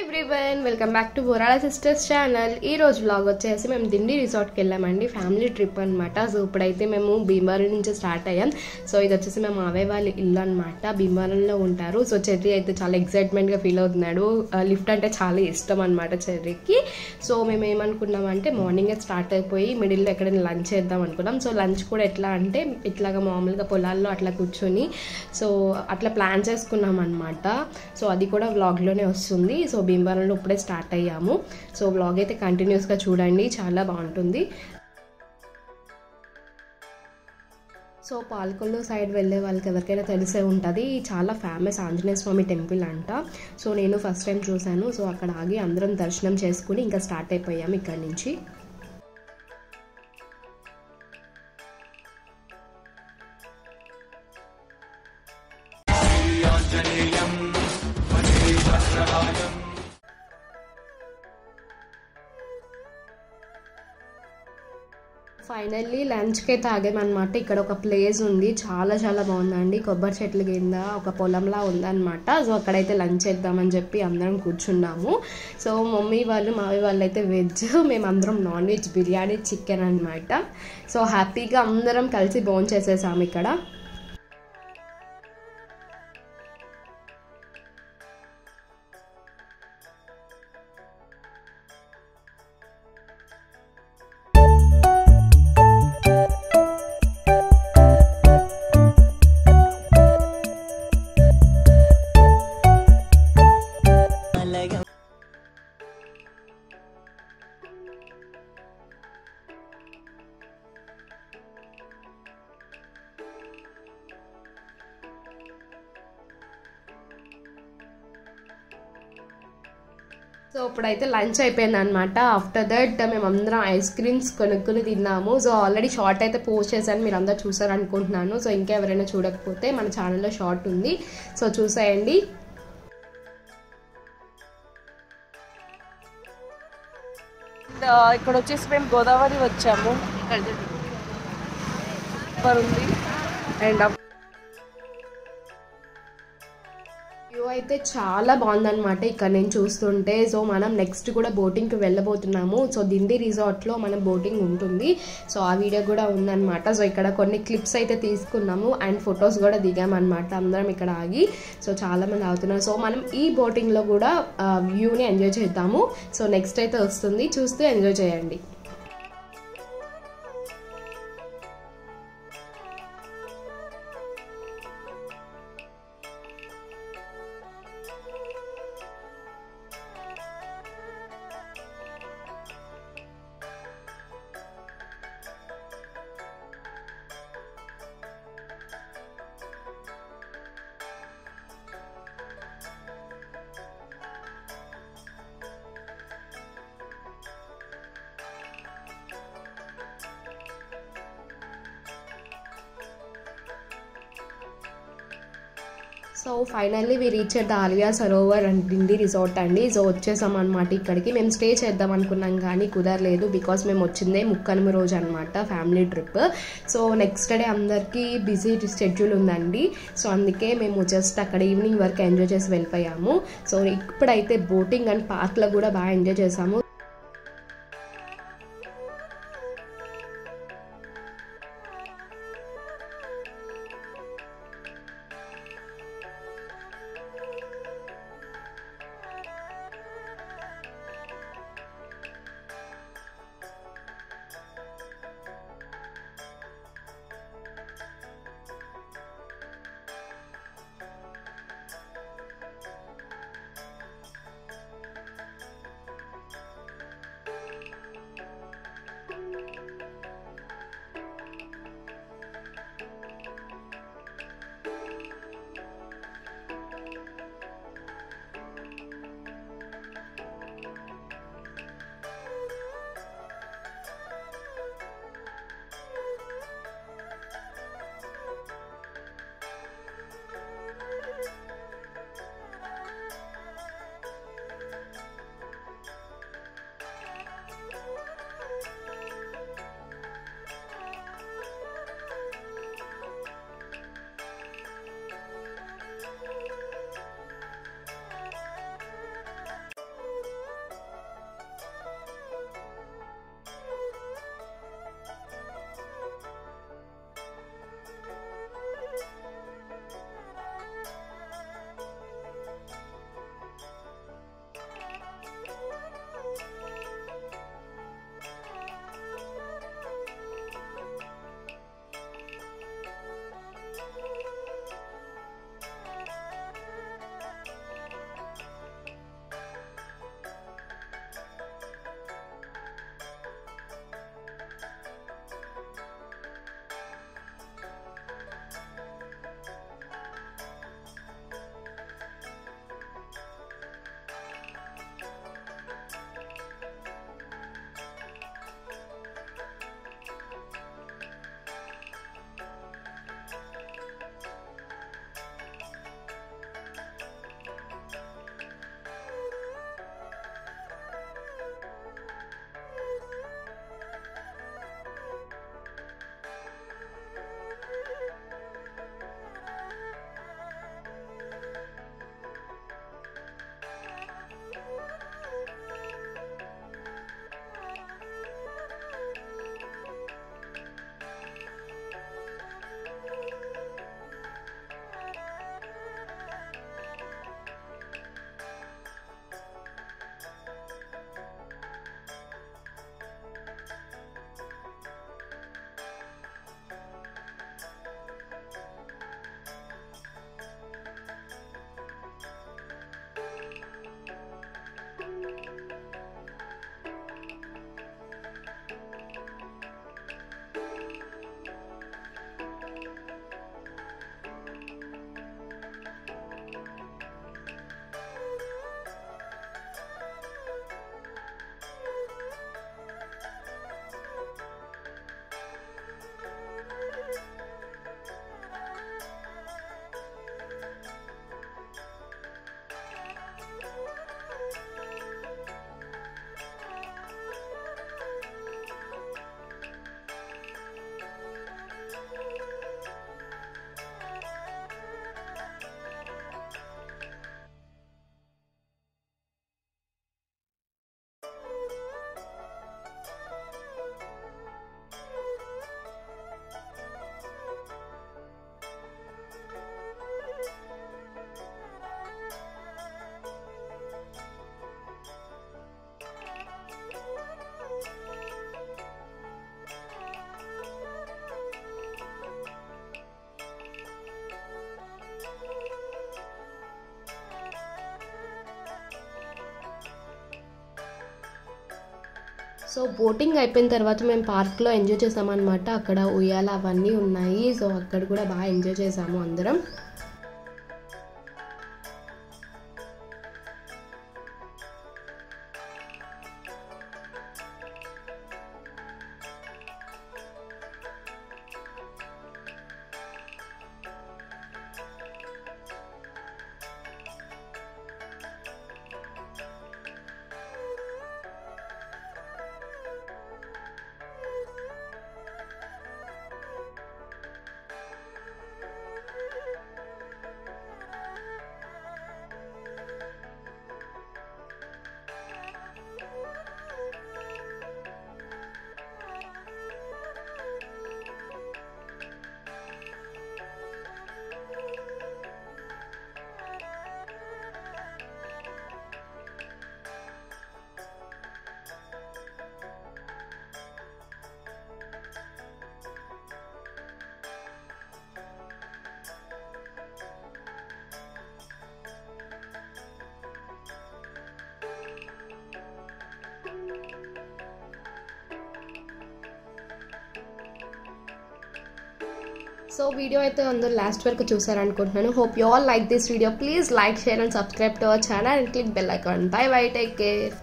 Everyone welcome back to Borala sisters channel. ఈ రోజు vlog వచ్చేసి మేము దిండి రిసార్ట్కి వెళ్ళామండి, ఫ్యామిలీ ట్రిప్ అనమాట. సో ఇప్పుడైతే మేము భీమవరం నుంచి స్టార్ట్ అయ్యాం. సో ఇది వచ్చేసి మేము మావయ్య వాళ్ళ ఇల్లు అనమాట, భీమవరంలో ఉంటారు. సో చెర్రీ అయితే చాలా ఎక్సైట్మెంట్గా ఫీల్ అవుతున్నాడు. లిఫ్ట్ అంటే చాలా ఇష్టం అనమాట చెర్రీకి. సో మేము ఏమనుకున్నామంటే మార్నింగే స్టార్ట్ అయిపోయి మిడిల్లో ఎక్కడైనా లంచ్ చేద్దాం అనుకున్నాం. సో లంచ్ కూడా ఎట్లా అంటే ఇట్లాగా మామూలుగా పొలాల్లో అట్లా కూర్చొని సో అట్లా ప్లాన్ చేసుకున్నాం అనమాట. సో అది కూడా వ్లాగ్లోనే వస్తుంది. సో భీమవరంలో ఇప్పుడే స్టార్ట్ అయ్యాము. సో వ్లాగ్ అయితే కంటిన్యూస్గా చూడండి, చాలా బాగుంటుంది. సో పాలకొల్లు సైడ్ వెళ్ళే వాళ్ళకి ఎవరికైనా తెలిసే ఉంటుంది, చాలా ఫేమస్ ఆంజనేయ స్వామి టెంపుల్ అంట. సో నేను ఫస్ట్ టైం చూశాను. సో అక్కడ ఆగి అందరం దర్శనం చేసుకుని ఇంకా స్టార్ట్ అయిపోయాము ఇక్కడ నుంచి. ఫైనల్లీ లంచ్కి అయితే ఆగామన్నమాట. ఇక్కడ ఒక ప్లేస్ ఉంది, చాలా చాలా బాగుందండి. కొబ్బరి చెట్ల కింద ఒక పొలంలా ఉందన్నమాట. సో అక్కడైతే లంచ్ చేద్దామని చెప్పి అందరం కూర్చున్నాము. సో మమ్మీ వాళ్ళు మావి వాళ్ళు అయితే వెజ్, మేమందరం నాన్ వెజ్, బిర్యానీ, చికెన్ అనమాట. సో హ్యాపీగా అందరం కలిసి భోంచేసేసాము ఇక్కడ. సో ఇప్పుడైతే లంచ్ అయిపోయింది అనమాట. ఆఫ్టర్ దట్ మేమందరం ఐస్ క్రీమ్స్ కొనుక్కుని తిన్నాము. సో ఆల్రెడీ షార్ట్ అయితే పోస్ట్ చేశాను, మీరు అందరూ చూసారు అనుకుంటున్నాను. సో ఇంకా ఎవరైనా చూడకపోతే మన ఛానల్లో షార్ట్ ఉంది, సో చూసేయండి. ఇక్కడ వచ్చేసి మేము గోదావరి వచ్చాము. ఇక్కడ ఉంది అండ్ వ్యూ అయితే చాలా బాగుందన్నమాట ఇక్కడ నేను చూస్తుంటే. సో మనం నెక్స్ట్ కూడా బోటింగ్కి వెళ్ళబోతున్నాము. సో దిండి రిసార్ట్లో మనం బోటింగ్ ఉంటుంది. సో ఆ వీడియో కూడా ఉందన్నమాట. సో ఇక్కడ కొన్ని క్లిప్స్ అయితే తీసుకున్నాము అండ్ ఫొటోస్ కూడా దిగామన్నమాట అందరం ఇక్కడ ఆగి. సో చాలా మంది అవుతున్నారు. సో మనం ఈ బోటింగ్లో కూడా వ్యూని ఎంజాయ్ చేద్దాము. సో నెక్స్ట్ అయితే వస్తుంది, చూస్తూ ఎంజాయ్ చేయండి. So finally we reach the Aliya Sarovar and Dindi resort అండి. సో వచ్చేసాం అనమాట ఇక్కడికి. మేము స్టే చేద్దాం అనుకున్నాం కానీ కుదరలేదు, బికాస్ మేము వచ్చిందే ముక్కనుమ రోజు అనమాట, family trip. So next day అందరికీ బిజీ షెడ్యూల్ ఉందండి. సో అందుకే మేము జస్ట్ అక్కడ ఈవినింగ్ వరకు ఎంజాయ్ చేసి వెళ్ళిపోయాము. సో ఇప్పుడైతే బోటింగ్ అండ్ పార్క్లో కూడా బాగా ఎంజాయ్ చేసాము. సో బోటింగ్ అయిపోయిన తర్వాత మేము పార్క్లో ఎంజాయ్ చేసామన్నమాట. అక్కడ ఉయ్యాల అవన్నీ ఉన్నాయి. సో అక్కడ కూడా బాగా ఎంజాయ్ చేసాము అందరం. సో వీడియో అయితే అందరూ లాస్ట్ వరకు చూసారనుకుంటున్నాను. Hope you all like this video. Please like, share and subscribe to our channel and click bell icon. Bye bye, take care.